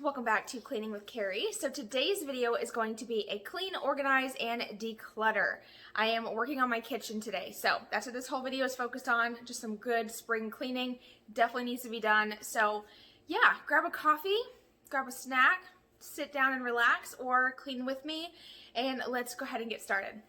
welcome back to Cleaning with Carrie. So today's video is going to be a clean, organize, and declutter. I am working on my kitchen today, so that's what this whole video is focused on. Just some good spring cleaning. Definitely needs to be done. So yeah, grab a coffee, grab a snack, sit down and relax, or clean with me, and let's go ahead and get started.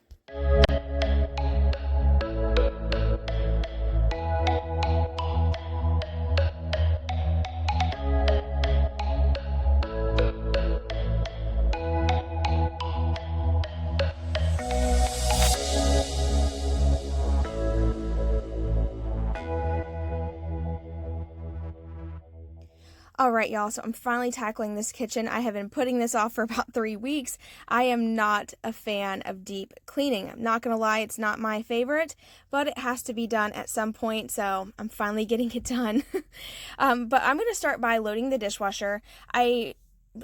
Alright y'all, so I'm finally tackling this kitchen. I have been putting this off for about 3 weeks. I am not a fan of deep cleaning. I'm not going to lie, it's not my favorite, but it has to be done at some point, so I'm finally getting it done. But I'm going to start by loading the dishwasher. I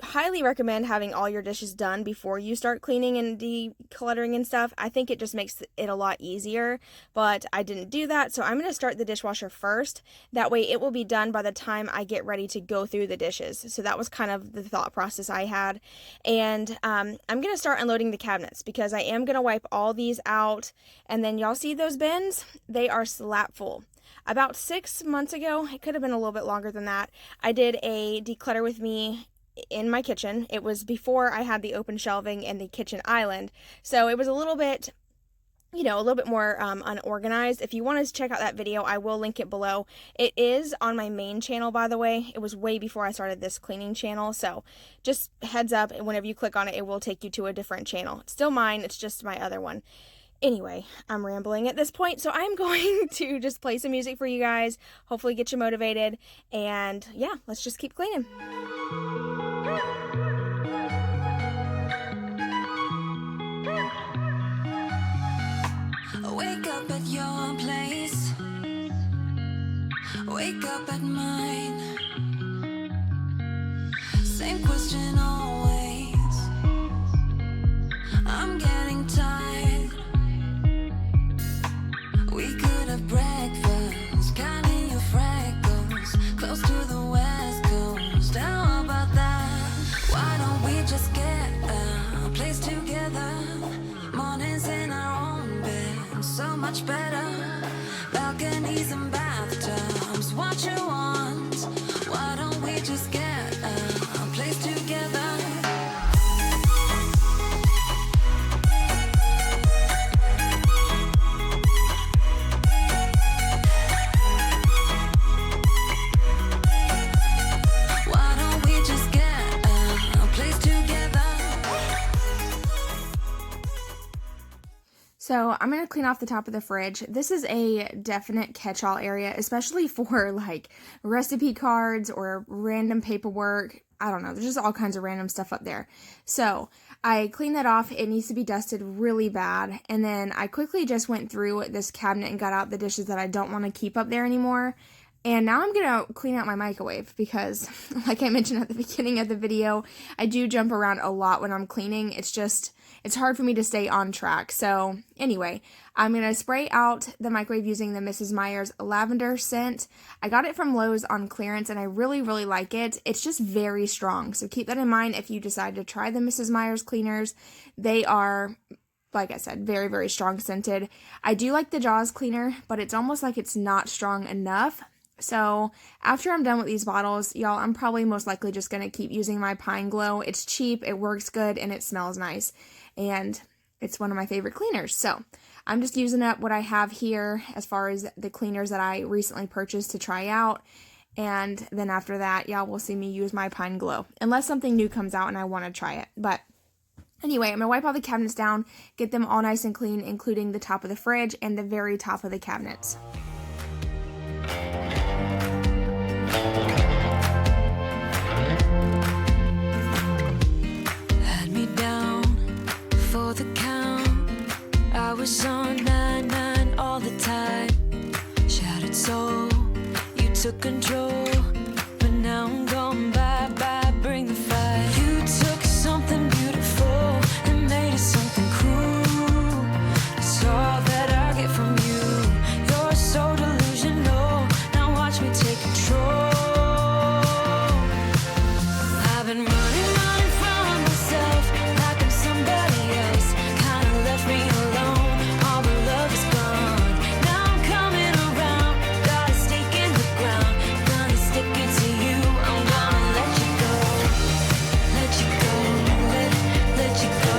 highly recommend having all your dishes done before you start cleaning and decluttering and stuff. I think it just makes it a lot easier, but I didn't do that, so I'm going to start the dishwasher first. That way it will be done by the time I get ready to go through the dishes. So that was kind of the thought process I had. And I'm going to start unloading the cabinets because I am going to wipe all these out. And then y'all see those bins? They are slap full. About 6 months ago, it could have been a little bit longer than that, I did a declutter with me in my kitchen. It was before I had the open shelving and the kitchen island, so it was a little bit, a little bit more unorganized. If you want to check out that video, I will link it below. It is on my main channel, by the way. It was way before I started this cleaning channel, so just heads up, whenever you click on it, it will take you to a different channel. It's still mine, it's just my other one. Anyway, I'm rambling at this point, so I'm going to just play some music for you guys, hopefully get you motivated, and yeah, let's just keep cleaning. Wake up at your place, wake up at mine. Same question always. I'm getting tired. We could have breakfast, counting your freckles, close to the west coast. How about that? Why don't we just get a place together? Mornings in our own bed, so much better. Balconies and bathtubs, what you want? Why don't we just get a place together? So I'm going to clean off the top of the fridge. This is a definite catch-all area, especially for like recipe cards or random paperwork. I don't know, there's just all kinds of random stuff up there. So I cleaned that off. It needs to be dusted really bad. And then I quickly just went through this cabinet and got out the dishes that I don't want to keep up there anymore. And now I'm going to clean out my microwave because, like I mentioned at the beginning of the video, I do jump around a lot when I'm cleaning. It's hard for me to stay on track. So anyway, I'm going to spray out the microwave using the Mrs. Meyer's lavender scent. I got it from Lowe's on clearance and I really, really like it. It's just very strong. So keep that in mind if you decide to try the Mrs. Meyer's cleaners. They are, like I said, very, very strong scented. I do like the Jaws cleaner, but it's almost like it's not strong enough. So after I'm done with these bottles, y'all, I'm probably most likely just going to keep using my Pine Glow. It's cheap, it works good, and it smells nice. And it's one of my favorite cleaners. So I'm just using up what I have here as far as the cleaners that I recently purchased to try out. And then after that, y'all will see me use my Pine Glow. Unless something new comes out and I want to try it. But anyway, I'm going to wipe all the cabinets down, get them all nice and clean, including the top of the fridge and the very top of the cabinets. Had me down for the count. I was on 9-9 all the time. Shattered soul, you took control. But now I'm gone, bye-bye, bring the fire. You took something beautiful and made it something cruel. It's all that I get from you. You're so delusional. Now watch me take control. I've been been running from myself like I'm somebody else. Kinda left me alone, all the love is gone. Now I'm coming around, got a stake in the ground. Gonna stick it to you, I'm gonna let you go. Let you go, let you go,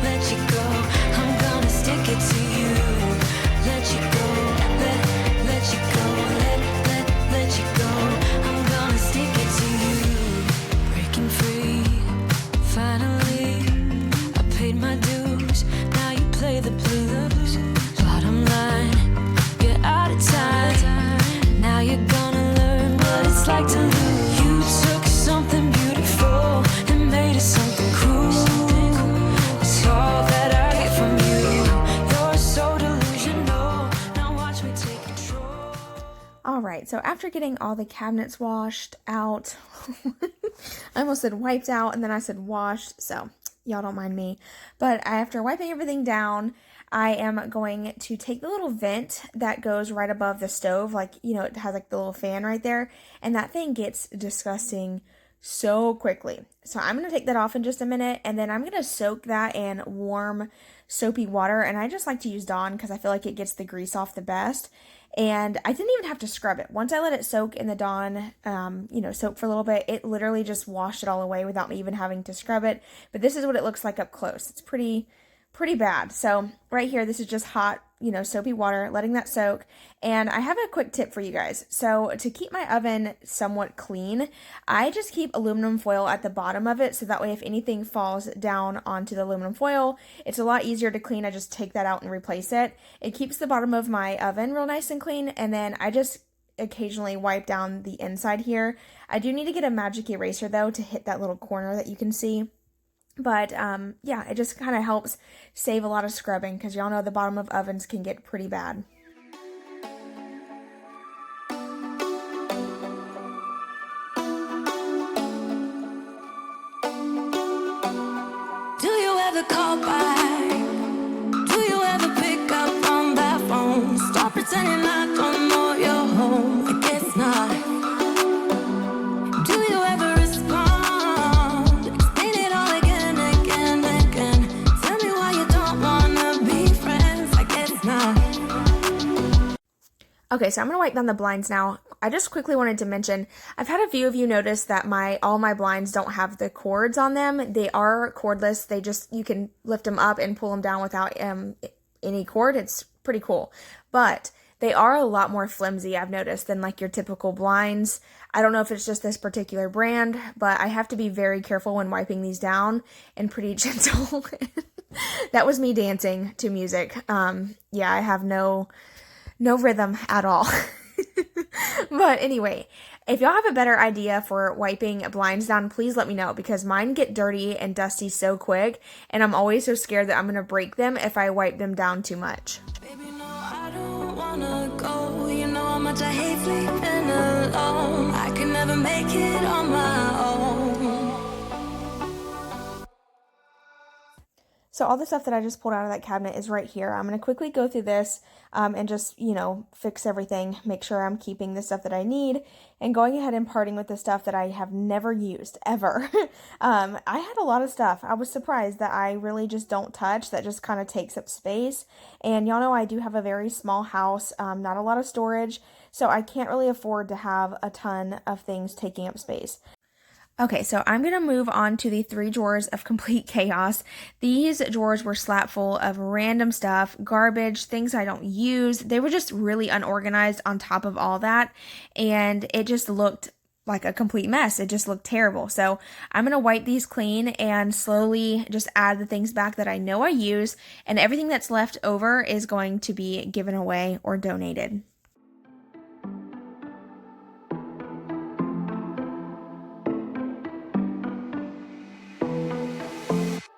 let you go. I'm gonna stick it to you. Let you go, let you go, let you go. I'm gonna stick it to you. Breaking free, finally. I paid my dues, now you play the blues. Bottom line, you're out of time. Now you're gonna learn what it's like to lose. You took something beautiful and made it something cruel. It's all that I get from you. You're so delusional. Now watch me take control. All right, so after getting all the cabinets washed out, I almost said wiped out, and then I said washed, so y'all don't mind me. But after wiping everything down, I am going to take the little vent that goes right above the stove, like, you know, it has like the little fan right there, and that thing gets disgusting so quickly. So I'm going to take that off in just a minute, and then I'm going to soak that in warm, soapy water, and I just like to use Dawn because I feel like it gets the grease off the best. And I didn't even have to scrub it. Once I let it soak in the Dawn, soak for a little bit, it literally just washed it all away without me even having to scrub it. But this is what it looks like up close. It's pretty bad. So right here, this is just hot, soapy water, letting that soak. And I have a quick tip for you guys. So to keep my oven somewhat clean, I just keep aluminum foil at the bottom of it. So that way, if anything falls down onto the aluminum foil, it's a lot easier to clean. I just take that out and replace it. It keeps the bottom of my oven real nice and clean. And then I just occasionally wipe down the inside here. I do need to get a magic eraser though to hit that little corner that you can see. But, yeah, it just kind of helps save a lot of scrubbing because y'all know the bottom of ovens can get pretty bad. Do you ever call back? Do you ever pick up on that phone? Stop pretending I don't know you're home. I guess not. Do you ever respond? Explain it all again, again, again. Tell me why you don't wanna be friends. I guess not. Okay, so I'm going to wipe down the blinds now. I just quickly wanted to mention, I've had a few of you notice that all my blinds don't have the cords on them. They are cordless. You can lift them up and pull them down without any cord. It's pretty cool. But they are a lot more flimsy, I've noticed, than like your typical blinds. I don't know if it's just this particular brand, but I have to be very careful when wiping these down and pretty gentle. That was me dancing to music. Yeah, I have no rhythm at all. But anyway, if y'all have a better idea for wiping blinds down, please let me know because mine get dirty and dusty so quick, and I'm always so scared that I'm going to break them if I wipe them down too much. Baby, no, I don't wanna go. You know how much I hate sleeping alone. I can never make it on my own. So all the stuff that I just pulled out of that cabinet is right here. I'm going to quickly go through this and just, fix everything, make sure I'm keeping the stuff that I need, and going ahead and parting with the stuff that I have never used, ever. I had a lot of stuff. I was surprised that I really just don't touch, that just kind of takes up space. And y'all know I do have a very small house, not a lot of storage, so I can't really afford to have a ton of things taking up space. Okay, so I'm going to move on to the 3 drawers of complete chaos. These drawers were slap full of random stuff, garbage, things I don't use. They were just really unorganized on top of all that, and it just looked like a complete mess. It just looked terrible. So I'm going to wipe these clean and slowly just add the things back that I know I use, and everything that's left over is going to be given away or donated.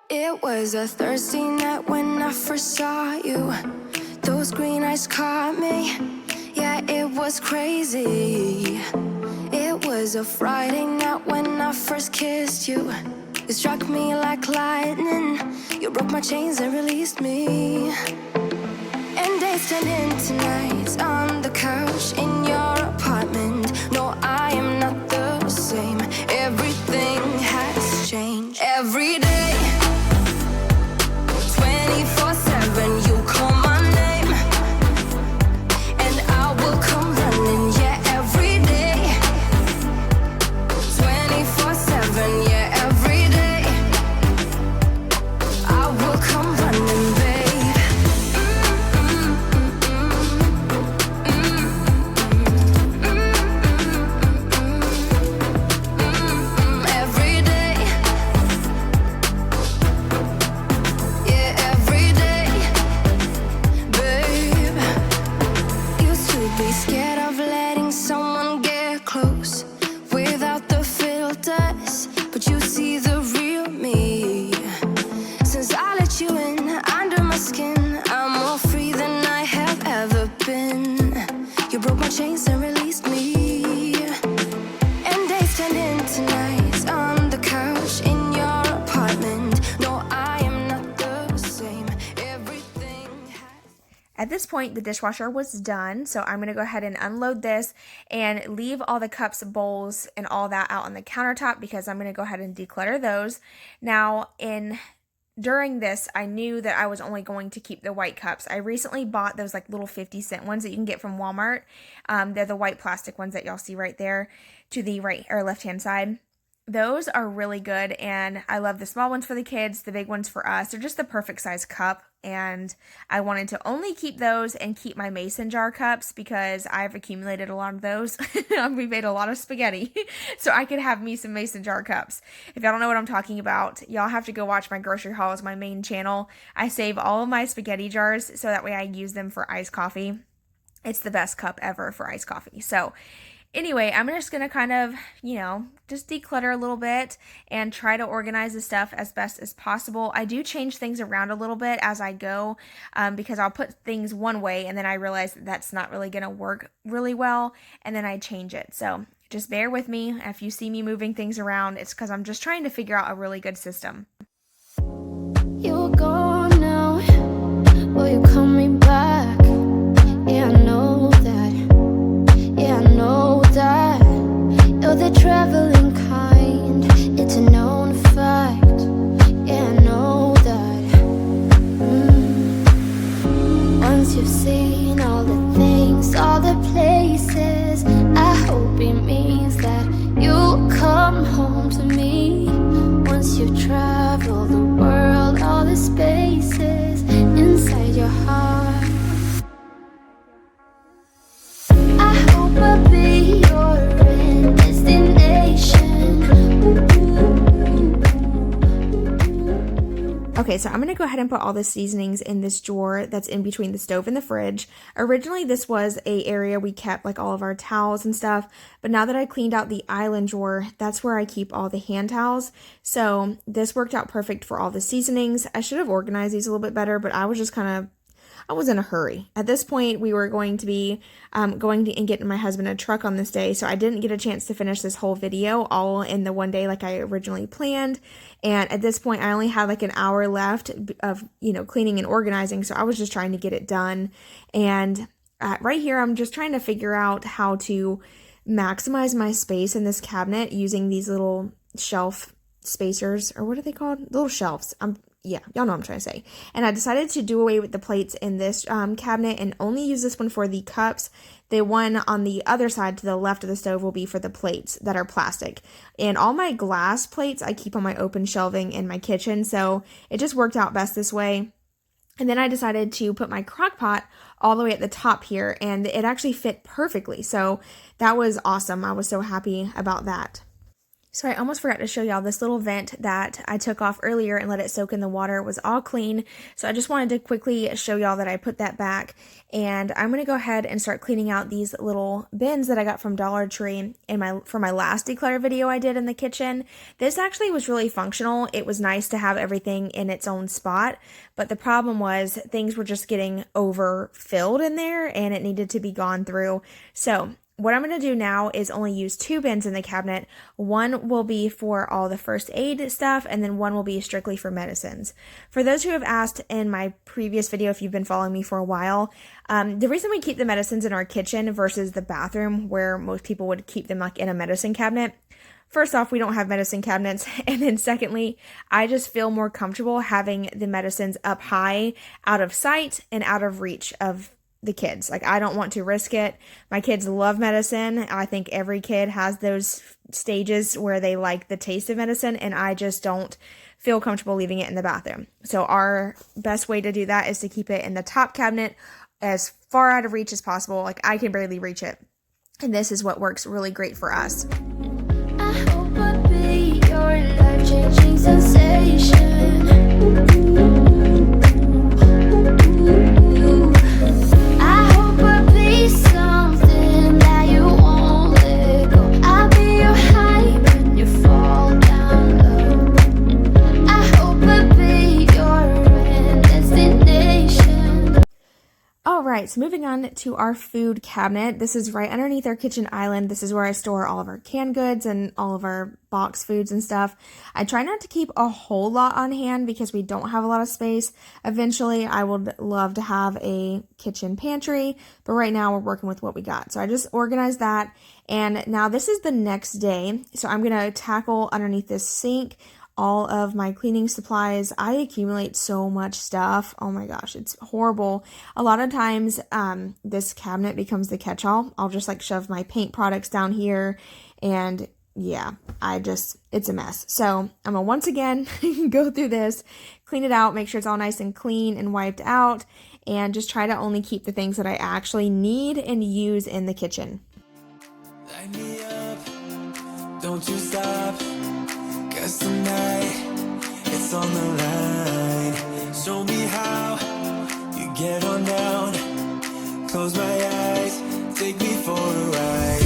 It was a Thursday night when I first saw you. Those green eyes caught me. Yeah, it was crazy. It was a Friday night when I first kissed you. It struck me like lightning. You broke my chains and released me. And days turned into nights on the couch in your apartment. No, I am not the same. Everything this point, the dishwasher was done, so I'm going to go ahead and unload this and leave all the cups, bowls, and all that out on the countertop because I'm going to go ahead and declutter those. Now, during this, I knew that I was only going to keep the white cups. I recently bought those like little 50-cent ones that you can get from Walmart. They're the white plastic ones that y'all see right there to the right or left-hand side. Those are really good, and I love the small ones for the kids, the big ones for us. They're just the perfect size cup, and I wanted to only keep those and keep my mason jar cups because I've accumulated a lot of those. We made a lot of spaghetti, so I could have me some mason jar cups. If y'all don't know what I'm talking about, y'all have to go watch my grocery hauls, my main channel. I save all of my spaghetti jars so that way I use them for iced coffee. It's the best cup ever for iced coffee. So anyway, I'm just going to kind of, just declutter a little bit and try to organize the stuff as best as possible. I do change things around a little bit as I go because I'll put things one way and then I realize that that's not really going to work really well and then I change it. So just bear with me. If you see me moving things around, it's because I'm just trying to figure out a really good system. You're gone now, will you coming back? Yeah, I know that. Yeah, I know that. You're the traveling kind, it's a known fact. Yeah, I know that. Once you've seen all the things, all the places, I hope it means that you'll come home to me. Once you've traveled the world, all the spaces inside your heart, I hope I'll be your end destination. Okay, so I'm going to go ahead and put all the seasonings in this drawer that's in between the stove and the fridge. Originally, this was a area we kept like all of our towels and stuff, but now that I cleaned out the island drawer, that's where I keep all the hand towels. So this worked out perfect for all the seasonings. I should have organized these a little bit better, but I was just I was in a hurry. At this point, we were going to be and getting my husband a truck on this day, so I didn't get a chance to finish this whole video all in the one day like I originally planned. And at this point, I only had like an hour left of, cleaning and organizing, so I was just trying to get it done. And right here, I'm just trying to figure out how to maximize my space in this cabinet using these little shelf spacers, or what are they called? Little shelves. Yeah, y'all know what I'm trying to say. And I decided to do away with the plates in this cabinet and only use this one for the cups. The one on the other side to the left of the stove will be for the plates that are plastic. And all my glass plates I keep on my open shelving in my kitchen, so it just worked out best this way. And then I decided to put my crock pot all the way at the top here, and it actually fit perfectly. So that was awesome. I was so happy about that. So I almost forgot to show y'all this little vent that I took off earlier and let it soak in the water. It was all clean. So I just wanted to quickly show y'all that I put that back. And I'm going to go ahead and start cleaning out these little bins that I got from Dollar Tree for my last declutter video I did in the kitchen. This actually was really functional. It was nice to have everything in its own spot. But the problem was things were just getting overfilled in there and it needed to be gone through. So what I'm going to do now is only use 2 bins in the cabinet. One will be for all the first aid stuff, and then one will be strictly for medicines. For those who have asked in my previous video, if you've been following me for a while, the reason we keep the medicines in our kitchen versus the bathroom where most people would keep them like in a medicine cabinet, first off, we don't have medicine cabinets, and then secondly, I just feel more comfortable having the medicines up high, out of sight, and out of reach of the kids. Like, I don't want to risk it. My kids love medicine. I think every kid has those stages where they like the taste of medicine, and I just don't feel comfortable leaving it in the bathroom. So our best way to do that is to keep it in the top cabinet as far out of reach as possible. Like, I can barely reach it. And this is what works really great for us. I hope I'll be your life-changing sensation. I hope I'll be something that you won't let go. I'll be your high when you fall down low. I hope I'll be your end destination. All right. right, so moving on to our food cabinet. This is right underneath our kitchen island. This is where I store all of our canned goods and all of our box foods and stuff. I try not to keep a whole lot on hand because we don't have a lot of space. Eventually, I would love to have a kitchen pantry, but right now we're working with what we got. So I just organized that, and now this is the next day. So I'm going to tackle underneath this sink all of my cleaning supplies. I accumulate so much stuff. Oh my gosh, it's horrible. A lot of times, this cabinet becomes the catch-all. I'll just like shove my paint products down here, and yeah, it's a mess. So I'm gonna once again go through this, clean it out, make sure it's all nice and clean and wiped out, and just try to only keep the things that I actually need and use in the kitchen. Light me up, don't you stop. 'Cause tonight, it's on the line. Show me how you get on down. Close my eyes, take me for a ride.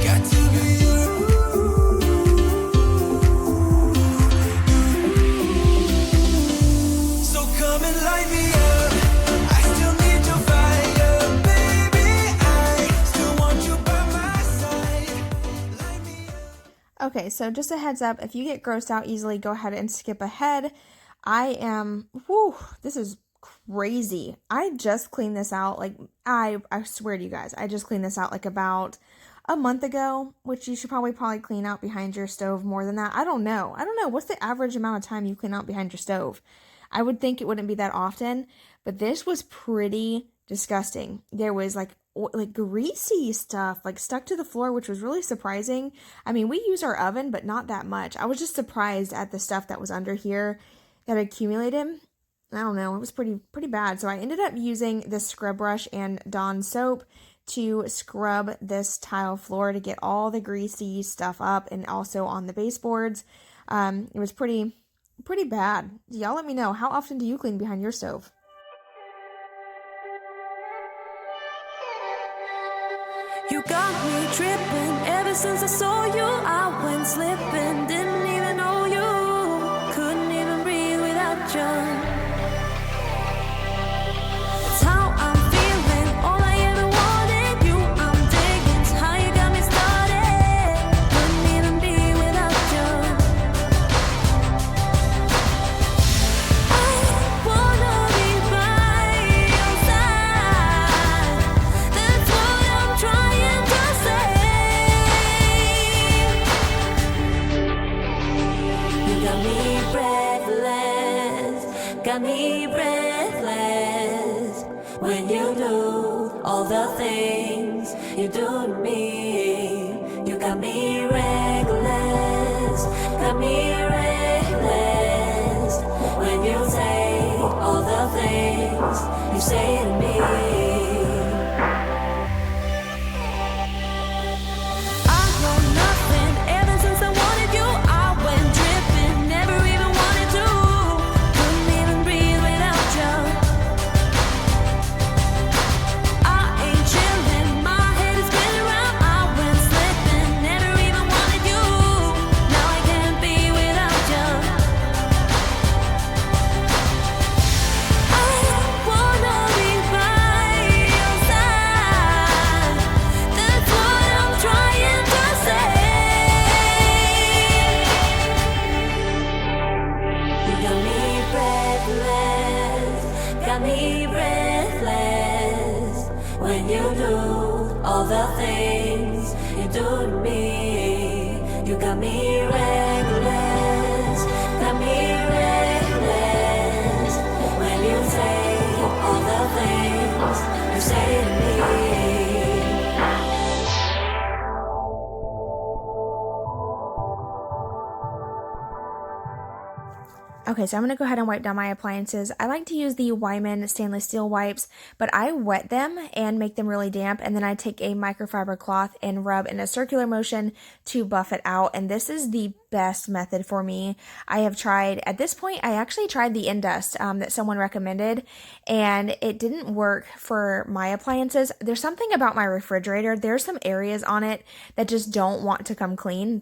Got to be you. So come and light me up. I still need your fire, baby. I still want you by my side. Light me up. Okay, so just a heads up, if you get grossed out easily, go ahead and skip ahead. This is crazy. I just cleaned this out, like, I swear to you guys, I just cleaned this out like about a month ago, which you should probably clean out behind your stove more than that. I don't know. What's the average amount of time you clean out behind your stove? I would think it wouldn't be that often, but this was pretty disgusting. There was like greasy stuff like stuck to the floor, which was really surprising. I mean, we use our oven, but not that much. I was just surprised at the stuff that was under here that accumulated. I don't know, it was pretty bad. So I ended up using this scrub brush and Dawn soap to scrub this tile floor to get all the greasy stuff up, and also on the baseboards. It was pretty bad. Y'all let me know, how often do you clean behind your stove? You got me tripping ever since I saw you. I went slipping, didn't even know you. Couldn't even breathe without you. It's how I'm feeling, all I ever wanted. You, I'm digging, it's how you got me started. Couldn't even be without you. I wanna be by your side. That's what I'm trying to say. You got me breathless, got me breathless. When you do all the things you do to me, you got me reckless, got me reckless. When you say all the things you say to me. I know nothing ever since I wanted you. I went dripping, never even wanted to. Couldn't even breathe without you. I ain't chilling, my head is spinning round. I went slipping, never even wanted you. Now I can't be without you. I wanna be by your side. That's what I'm trying to say. You got me breathless, got me breathless. When you do all the things you do to me, you got me reckless, got me reckless. When you say all the things you say to me. Okay, so I'm going to go ahead and wipe down my appliances. I like to use the Wyman stainless steel wipes, but I wet them and make them really damp, and then I take a microfiber cloth and rub in a circular motion to buff it out, and this is the best method for me. I have tried, at this point, I actually tried the Indust that someone recommended, and it didn't work for my appliances. There's something about my refrigerator. There's some areas on it that just don't want to come clean.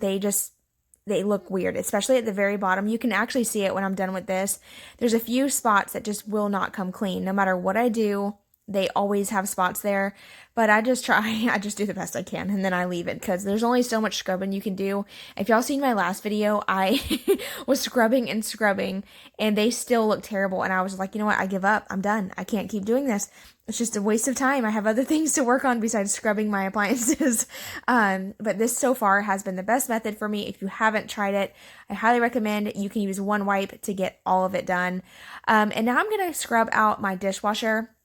they look weird, especially at the very bottom. You can actually see it when I'm done with this. There's a few spots that just will not come clean. No matter what I do, they always have spots there, but I just do the best I can, and then I leave it because there's only so much scrubbing you can do. If y'all seen my last video, I was scrubbing and scrubbing, and they still look terrible, and I was like, you know what, I give up. I'm done. I can't keep doing this. It's just a waste of time. I have other things to work on besides scrubbing my appliances. But this so far has been the best method for me. If you haven't tried it, I highly recommend. You can use one wipe to get all of it done. And now I'm going to scrub out my dishwasher.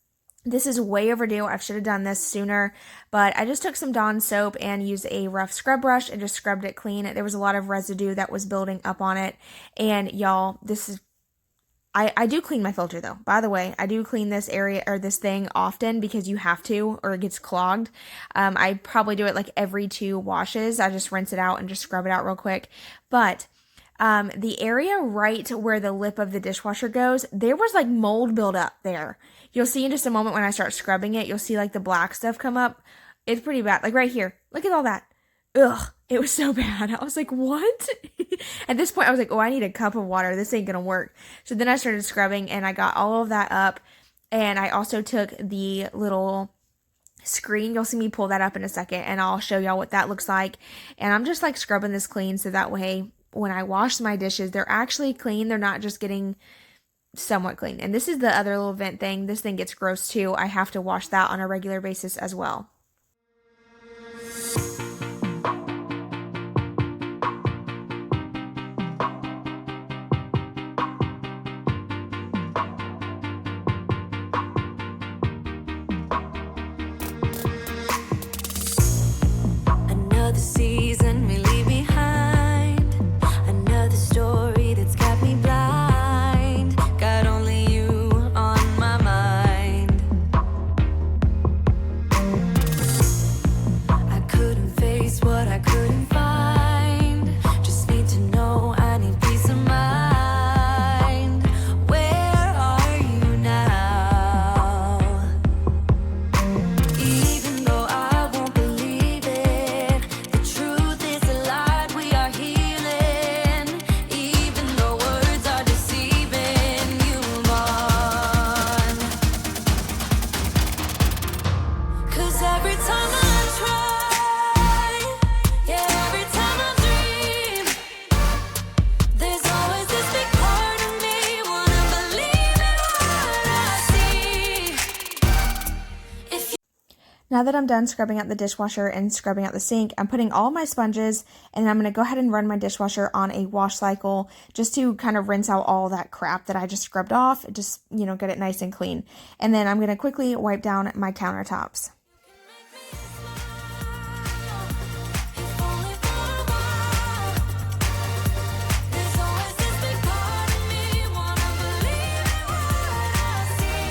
This is way overdue. I should have done this sooner, but I just took some Dawn soap and used a rough scrub brush and just scrubbed it clean. There was a lot of residue that was building up on it, and y'all, I do clean my filter though. By the way, I do clean this area or this thing often because you have to, or it gets clogged. I probably do it like every 2 washes. I just rinse it out and just scrub it out real quick. But the area right where the lip of the dishwasher goes, there was like mold buildup there. You'll see in just a moment when I start scrubbing it, you'll see like the black stuff come up. It's pretty bad. Like right here. Look at all that. Ugh. It was so bad. I was like, what? At this point, I was like, oh, I need a cup of water. This ain't gonna work. So then I started scrubbing and I got all of that up. And I also took the little screen. You'll see me pull that up in a second and I'll show y'all what that looks like. And I'm just like scrubbing this clean so that way when I wash my dishes, they're actually clean. They're not just getting somewhat clean. And this is the other little vent thing. This thing gets gross too. I have to wash that on a regular basis as well. Another season may leave behind, another story that's kept me blind. Got only you on my mind. I couldn't face what I couldn't find. Just need to know I need peace of mind. Where are you now? Even though I won't believe it, the truth is a lie, we are healing. Even though words are deceiving, you move on. 'Cause every time I try, yeah, every time I dream, there's always this big part of me wanna believe in what I see. If you Now that I'm done scrubbing out the dishwasher and scrubbing out the sink, I'm putting all my sponges and I'm going to go ahead and run my dishwasher on a wash cycle just to kind of rinse out all that crap that I just scrubbed off, just, you know, get it nice and clean. And then I'm going to quickly wipe down my countertops. if only for a while, there's always this big part of me wanna believe in what I see.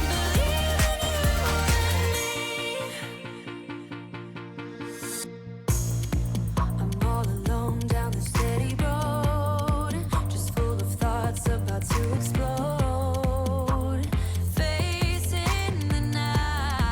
Believe in you and me. I'm all alone down the steady road, just full of thoughts about to explode. Facing the night.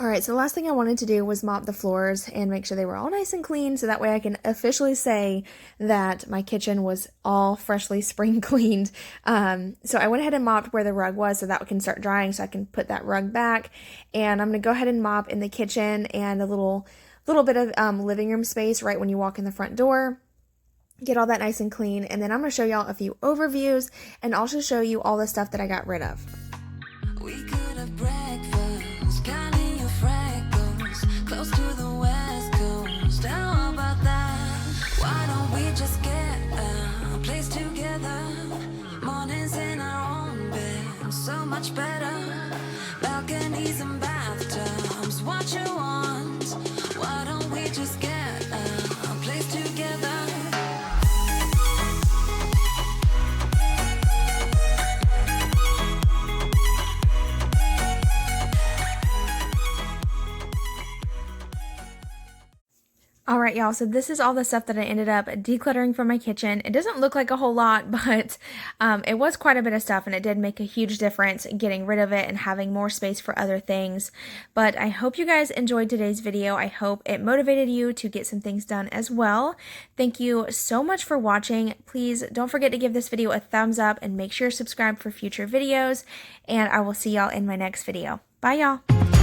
Alright, so the last thing I wanted to do was mop the floors and make sure they were all nice and clean so that way I can officially say that my kitchen was all freshly spring cleaned. So I went ahead and mopped where the rug was so that can start drying so I can put that rug back. And I'm going to go ahead and mop in the kitchen and a little bit of living room space right when you walk in the front door. Get all that nice and clean, and then I'm going to show y'all a few overviews and also show you all the stuff that I got rid of. We could have breakfast, counting your freckles, close to the west coast. How about that? Why don't we just get a place together? Mornings in our own bed, so much better. Balconies and bathtubs, what you want? Why don't we just get a place together? Alright y'all, so this is all the stuff that I ended up decluttering from my kitchen. It doesn't look like a whole lot, but it was quite a bit of stuff and it did make a huge difference getting rid of it and having more space for other things. But I hope you guys enjoyed today's video. I hope it motivated you to get some things done as well. Thank you so much for watching. Please don't forget to give this video a thumbs up and make sure you're subscribed for future videos. And I will see y'all in my next video. Bye y'all!